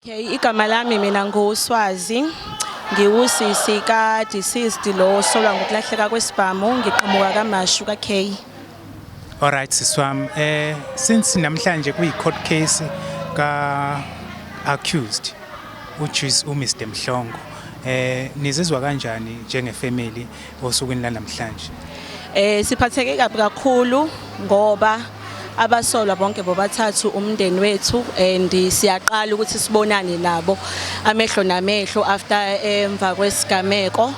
Okay, igama lami mina nguSwazi. Ngiwusisi ka deceased lo solwa ngokulahleka kwesibhamu ngiqhamuka kaMashu kaK. Alright siswami, since namhlanje kuyi-court case ka-accused which is uMr Mhlongo, nizizwa kanjani njengefamily osukwini lanamhlanje? Siphatheke kabi kakhulu ngoba abasolwa bonke bobathathu umndeni wethu and siyaqala ukuthi sibonane nabo amehlo namehlo after emva kwesigameko,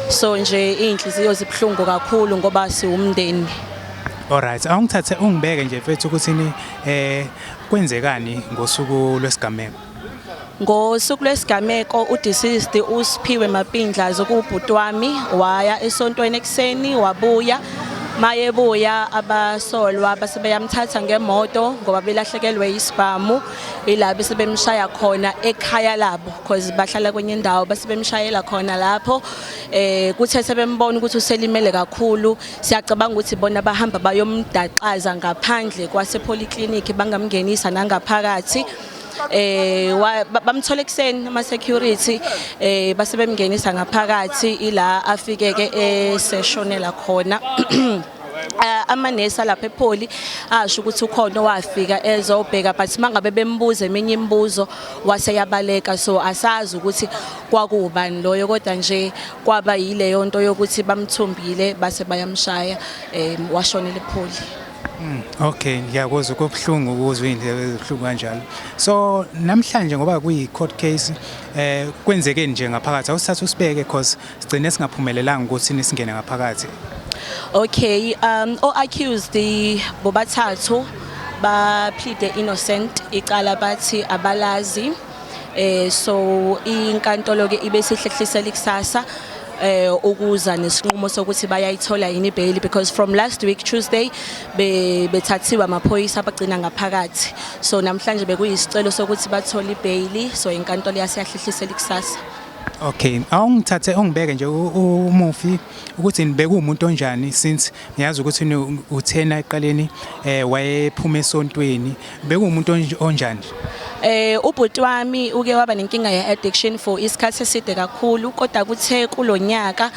so nje inhliziyo zibhlungu kakhulu ngoba siwumndeni. Alright, awungithathe ungibeke nje mfethu ukuthi kwenzekani ngosuku lwesigameko. Ngosuku lwesigameko udeceased uSiphiwe Mapindla zokubhuti wami waya esontweni ekseni wabuya. Mayebuya abasolwa basebeyamthatha ngemoto ngoba belahlekelwe isibhamu ila besebemshaya khona ekhaya labo because bahlala kwenye indawo basebemshayela khona lapho kuthe sebembona ukuthi uselimele kakhulu. Siyacabanga ukuthi bona bahamba bayomdaqaza ngaphandle kwasepolyclinic bangamngenisa nangaphakathi. Bamthola ekseni ama security basebemngenisa ngaphakathi ila afike ke eseshonela khona. Amanesi lapha ePoli asho ukuthi ukhona wafika ezobheka but mangabe bembuza eminye imibuzo waseyabaleka, so asazi ukuthi kwakubani loyo kodwa nje kwaba yileyo nto yokuthi bamthumbile base bayamshaya washonela ePoli. Okay, ngiyakuzwa kokubhlungu ukuzwa indlela ezibhlungu kanjalo. So namhlanje ngoba kuyi-court case kwenzeke nje ngaphakathi awusithatha usibeke because sigcine singaphumelelanga ukuthi singene ngaphakathi. Okay, accused bobathathu ba plead innocent icala bathi abalazi, so inkantolo ke ibe sihlehlisela ikusasa ukuza nesinqumo sokuthi bayayithola yini bail because from last week Tuesday bethathiwa amaphoyisa abagcina ngaphakathi, so namhlanje bekuyisicelo sokuthi bathole ibail, so inkantolo yasiyahlisela ikusasa. Okay, awungithathe ungibeke nje umufi ukuthi nibeke umuntu onjani since ngiyazi ukuthi uthena eqaleni wayephuma esontweni, beke umuntu onjani? Ubhuti wami uke waba nenkinga ye-addiction for isikhathi eside kakhulu kodwa kuthe kulonyaka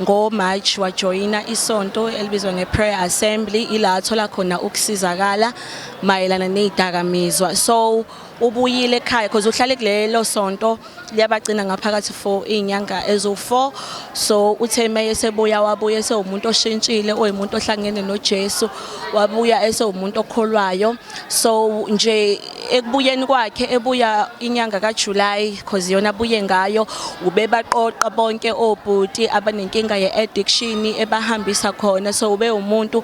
ngoMarch wajoyina isonto elibizwa ngeprayer assembly ila athola khona ukusizakala mayelana nezidakamizwa, so ubuyile ekhaya because uhlale kulelo sonto liyabagcina ngaphakathi for inyanga ezo4, so uthe maye sebuya wabuya esewumuntu oshintshile oyimuntu ohlangene noJesu wabuya esewumuntu okholwayo, so nje ekubuyeni kwakhe ebuya inyanga kaJuly because yona abuye ngayo ubebaqoqa bonke obhuti abanenkinga ye-addiction ebahambisa khona, so ube umuntu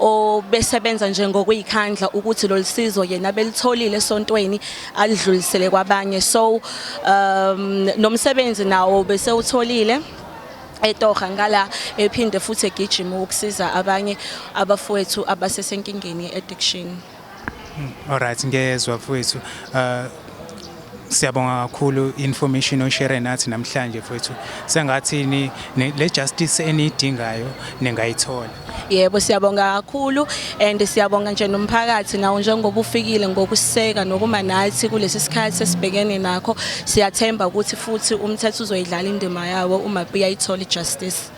obesebenza nje ngokuyikhandla ukuthi lo lisizo yena belitholile esontweni alidlulisele kwabanye, so nomsebenzi nawo bese utholile etoga ngala ephinde futhi egijima ukusiza abanye abafowethu abasesenkingeni ye-addiction. Alright, ngezwa mfowethu. Siyabonga kakhulu information oshare nathi namhlanje mfowethu. Sengathi le justice enidingayo ningayithola. Yebo siyabonga kakhulu and siyabonga nje nomphakathi nawo njengoba ufikile ngokuseka nokuma nathi kulesi sikhathi esibhekene nakho. Siyathemba ukuthi futhi umthetho uzoyidlala indima yawo uma beyayithola ijustice.